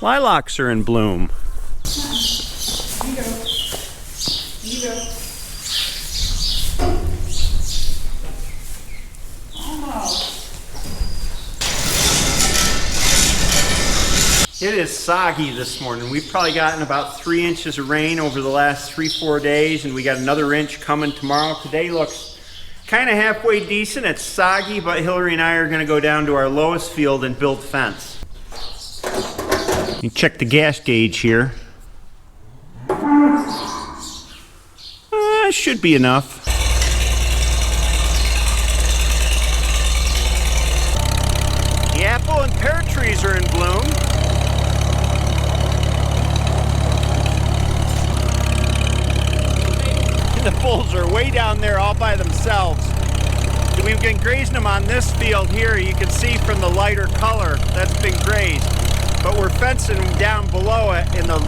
Lilacs are in bloom. It is soggy this morning. We've probably gotten about 3 inches of rain over the last 3-4 days, and we got another inch coming tomorrow. Today looks kind of halfway decent. It's soggy, but Hillary and I are going to go down to our lowest field and build fence. You check the gas gauge here. Should be enough. The apple and pear trees are in bloom. The bulls are way down there all by themselves. We've been grazing them on this field here. You can see from the lighter color that's been grazed. But we're fencing them down below it in the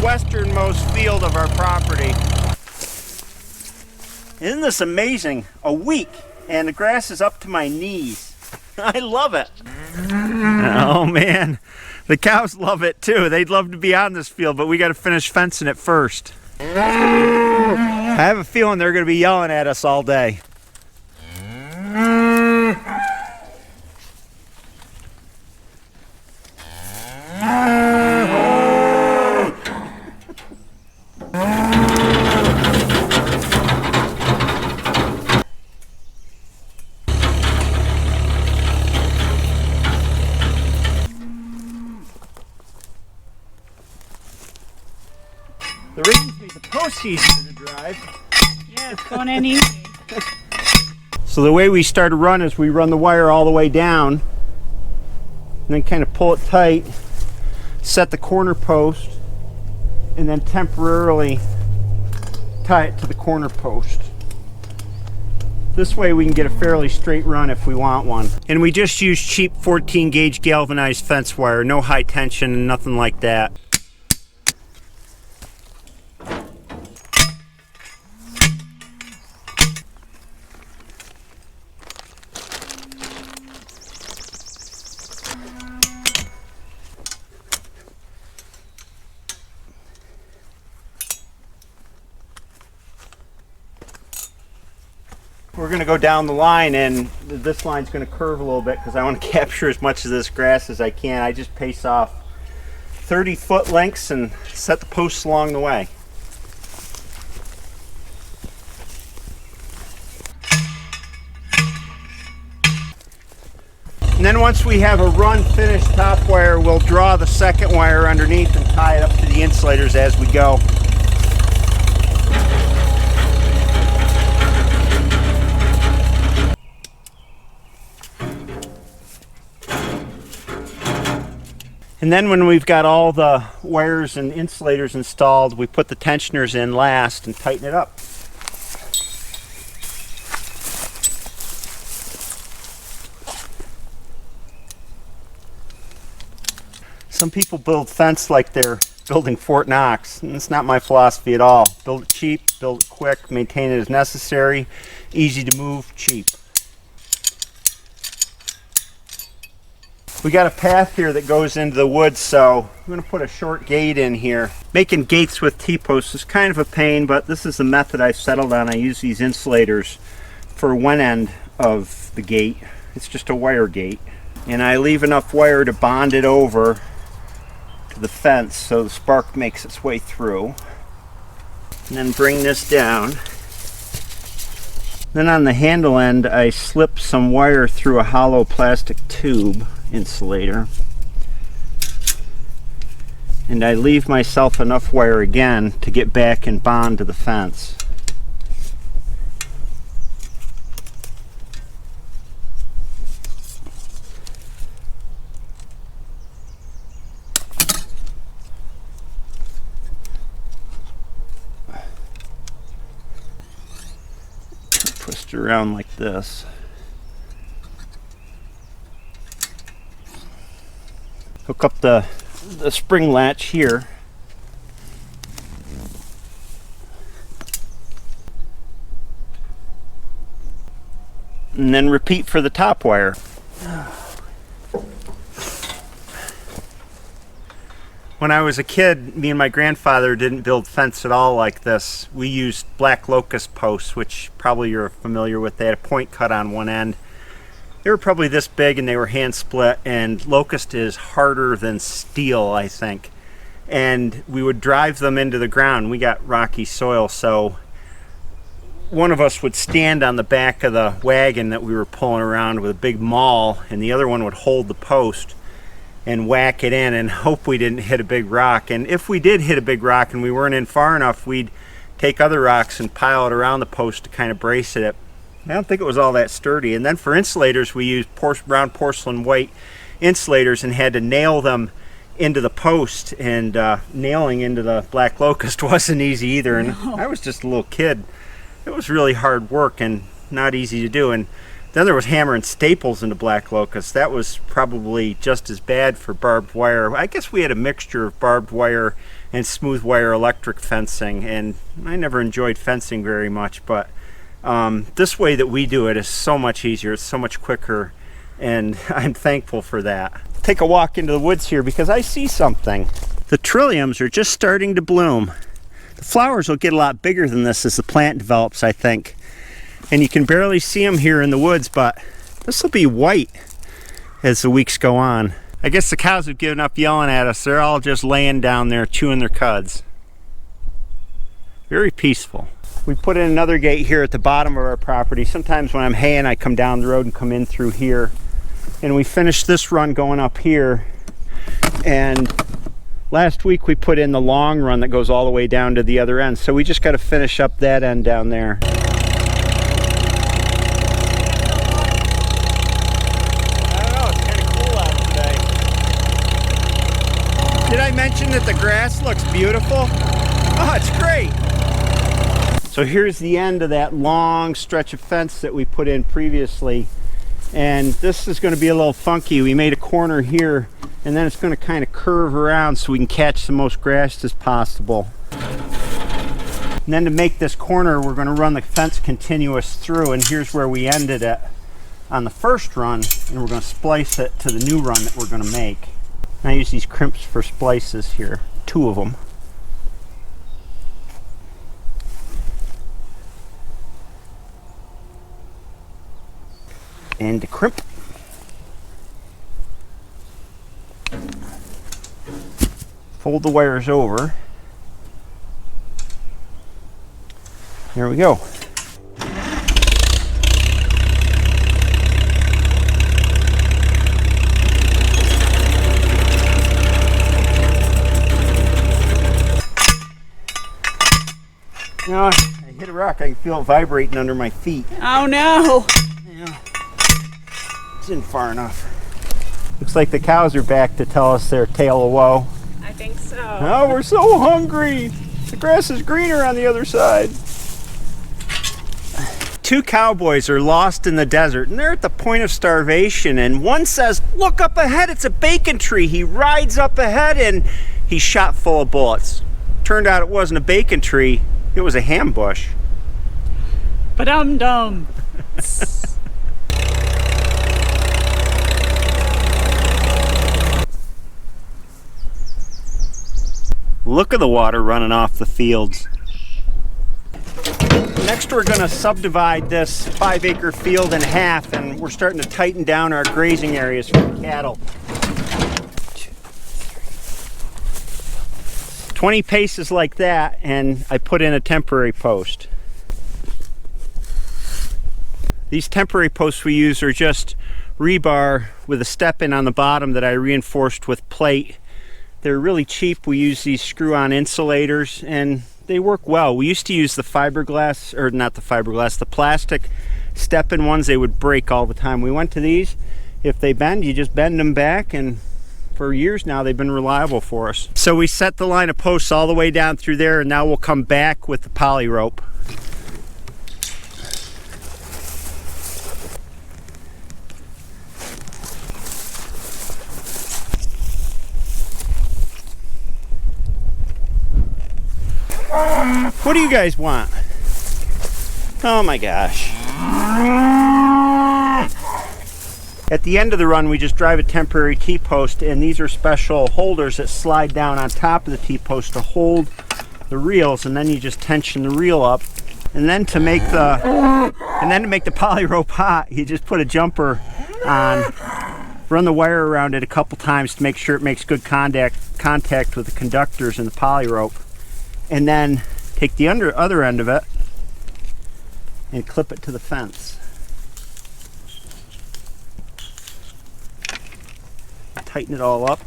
westernmost field of our property. Isn't this amazing? A week and the grass is up to my knees. I love it. Oh man, the cows love it too. They'd love to be on this field, but we got to finish fencing it first. I have a feeling they're going to be yelling at us all day. The rain's made the post easier to drive. Yeah, it's going in easy. So the way we start a run is we run the wire all the way down and then kind of pull it tight, set the corner post, and then temporarily tie it to the corner post. This way we can get a fairly straight run if we want one. And we just use cheap 14 gauge galvanized fence wire, no high tension and nothing like that. We're going to go down the line, and this line's going to curve a little bit because I want to capture as much of this grass as I can. I just pace off 30-foot lengths and set the posts along the way. And then once we have a run finished top wire, we'll draw the second wire underneath and tie it up to the insulators as we go. And then when we've got all the wires and insulators installed, we put the tensioners in last and tighten it up. Some people build fence like they're building Fort Knox, and it's not my philosophy at all. Build it cheap, build it quick, maintain it as necessary, easy to move, cheap. We got a path here that goes into the woods, so I'm going to put a short gate in here. Making gates with T-posts is kind of a pain, but this is the method I've settled on. I use these insulators for one end of the gate. It's just a wire gate. And I leave enough wire to bond it over to the fence so the spark makes its way through. And then bring this down. Then on the handle end, I slip some wire through a hollow plastic tube insulator, and I leave myself enough wire again to get back and bond to the fence. Twist it around like this. Hook up the spring latch here. And then repeat for the top wire. When I was a kid, me and my grandfather didn't build fence at all like this. We used black locust posts, which probably you're familiar with. They had a point cut on one end. They were probably this big and they were hand split, and locust is harder than steel, I think. And we would drive them into the ground. We got rocky soil, so one of us would stand on the back of the wagon that we were pulling around with a big maul, and the other one would hold the post and whack it in and hope we didn't hit a big rock. And if we did hit a big rock and we weren't in far enough, we'd take other rocks and pile it around the post to kind of brace it. I don't think it was all that sturdy. And then for insulators, we used brown porcelain white insulators and had to nail them into the post, and nailing into the black locust wasn't easy either. And I was just a little kid. It was really hard work and not easy to do. And then there was hammering staples into black locust. That was probably just as bad for barbed wire. I guess we had a mixture of barbed wire and smooth wire electric fencing, and I never enjoyed fencing very much, but this way that we do it is so much easier. It's so much quicker, and I'm thankful for that. Take a walk into the woods here because I see something. The trilliums are just starting to bloom. The flowers will get a lot bigger than this as the plant develops, I think. And you can barely see them here in the woods, but this will be white as the weeks go on. I guess the cows have given up yelling at us. They're all just laying down there chewing their cuds. Very peaceful. We put in another gate here at the bottom of our property. Sometimes when I'm haying, I come down the road and come in through here. And we finished this run going up here. And last week we put in the long run that goes all the way down to the other end. So we just got to finish up that end down there. I don't know, it's kind of cool out today. Did I mention that the grass looks beautiful? Oh, it's great. So here's the end of that long stretch of fence that we put in previously. And this is going to be a little funky. We made a corner here, and then it's going to kind of curve around so we can catch the most grass as possible. And then to make this corner, we're going to run the fence continuous through, and here's where we ended it on the first run, and we're going to splice it to the new run that we're going to make. And I use these crimps for splices here, 2 of them. And to crimp. Fold the wires over. There we go. Now I hit a rock, I can feel it vibrating under my feet. Oh no! Yeah. Isn't far enough. Looks like the cows are back to tell us their tale of woe. I think so. Oh, we're so hungry. The grass is greener on the other side. 2 cowboys are lost in the desert, and they're at the point of starvation, and one says, "Look up ahead, it's a bacon tree." He rides up ahead and he's shot full of bullets. Turned out it wasn't a bacon tree, it was a ham bush. Ba-dum-dum. Look at the water running off the fields. Next we're going to subdivide this 5-acre field in half, and we're starting to tighten down our grazing areas for the cattle. 20 paces like that, and I put in a temporary post. These temporary posts we use are just rebar with a step-in on the bottom that I reinforced with plate. They're really cheap. We use these screw-on insulators, and they work well. We used to use the fiberglass, or not the fiberglass, the plastic step-in ones. They would break all the time. We went to these. If they bend, you just bend them back, and for years now they've been reliable for us. So we set the line of posts all the way down through there, and now we'll come back with the poly rope. What do you guys want? Oh my gosh. At the end of the run, we just drive a temporary T-post, and these are special holders that slide down on top of the T-post to hold the reels, and then you just tension the reel up. And then to make the poly rope hot, you just put a jumper on, run the wire around it a couple times to make sure it makes good contact with the conductors and the poly rope, and then take the other end of it and clip it to the fence. Tighten it all up.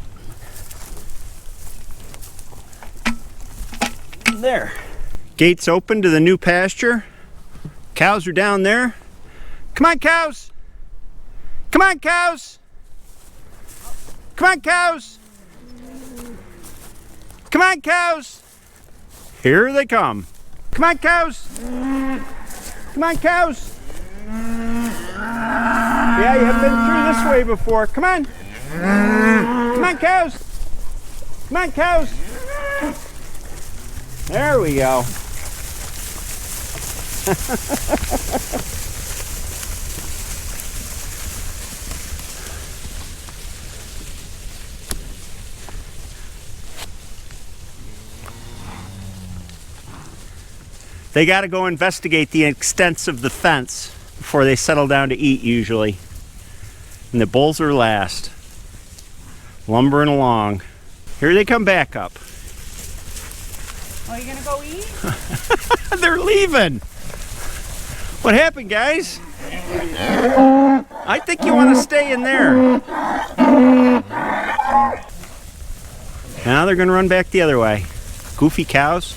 There. Gates open to the new pasture. Cows are down there. Come on, cows! Come on, cows! Come on, cows! Come on, cows! Here they come. Come on, cows! Come on, cows! Yeah, you haven't been through this way before. Come on! Come on, cows! Come on, cows! There we go. They got to go investigate the extents of the fence before they settle down to eat usually. And the bulls are last. Lumbering along. Here they come back up. Are you gonna go eat? They're leaving. What happened, guys? I think you want to stay in there. Now they're going to run back the other way. Goofy cows.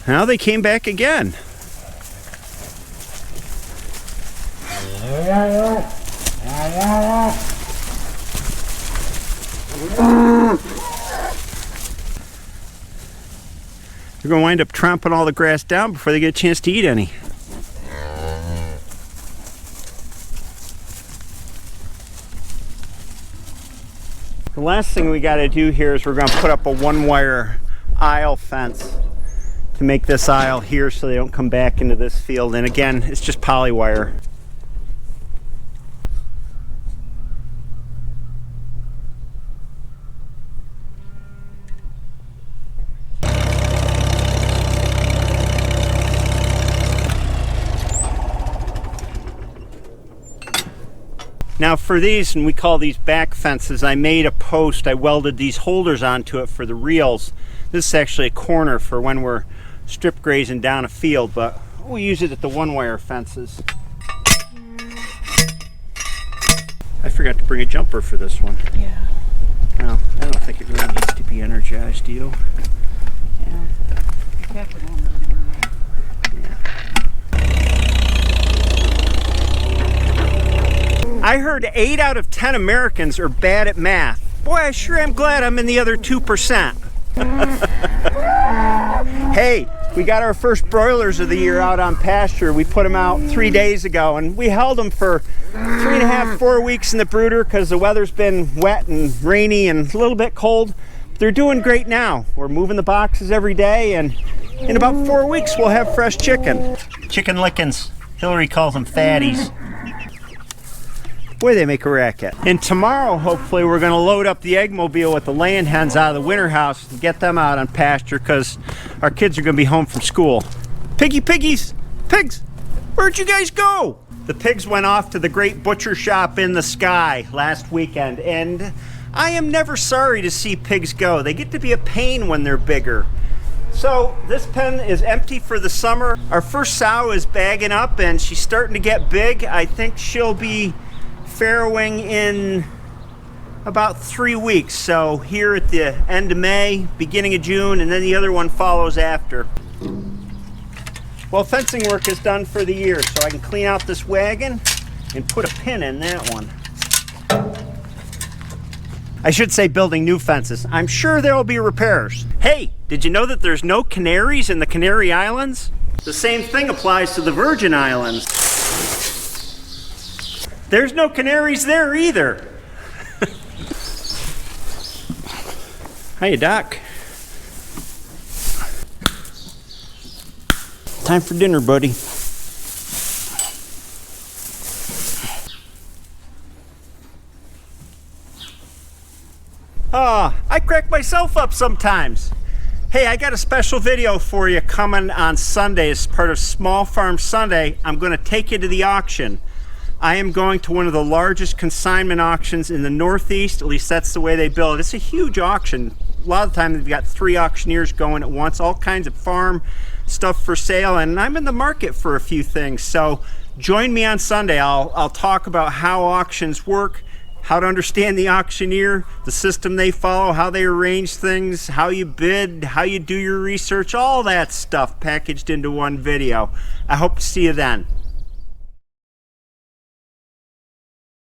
Now they came back again. They're going to wind up tromping all the grass down before they get a chance to eat any. The last thing we got to do here is we're going to put up a one-wire aisle fence to make this aisle here so they don't come back into this field. And again, it's just poly wire. Now for these, and we call these back fences, I made a post, I welded these holders onto it for the reels. This is actually a corner for when we're strip grazing down a field, but we use it at the one-wire fences. I forgot to bring a jumper for this one. Yeah. No, I don't think it really needs to be energized, do you? Yeah. I heard 8 out of 10 Americans are bad at math. Boy, I sure am glad I'm in the other 2%. Hey, we got our first broilers of the year out on pasture. We put them out 3 days ago, and we held them for 3.5, 4 weeks in the brooder because the weather's been wet and rainy and a little bit cold. They're doing great now. We're moving the boxes every day, and in about 4 weeks we'll have fresh chicken. Chicken lickings. Hillary calls them fatties. Boy, they make a racket. And tomorrow, hopefully, we're going to load up the eggmobile with the laying hens out of the winter house and get them out on pasture because our kids are going to be home from school. Piggies! Pigs! Where'd you guys go? The pigs went off to the great butcher shop in the sky last weekend, and I am never sorry to see pigs go. They get to be a pain when they're bigger. So this pen is empty for the summer. Our first sow is bagging up, and she's starting to get big. I think she'll be farrowing in about 3 weeks, so here at the end of May, beginning of June, and then the other one follows after. Well, fencing work is done for the year, so I can clean out this wagon and put a pin in that one. I should say building new fences. I'm sure there will be repairs. Hey, did you know that there's no canaries in the Canary Islands? The same thing applies to the Virgin Islands. There's no canaries there either. Hiya, Doc. Time for dinner, buddy. I crack myself up sometimes. Hey, I got a special video for you coming on Sunday as part of Small Farm Sunday. I'm going to take you to the auction. I am going to one of the largest consignment auctions in the Northeast. At least that's the way they build it. It's a huge auction. A lot of the time they've got 3 auctioneers going at once, all kinds of farm stuff for sale, and I'm in the market for a few things. So join me on Sunday. I'll talk about how auctions work, how to understand the auctioneer, the system they follow, how they arrange things, how you bid, how you do your research, all that stuff packaged into one video. I hope to see you then.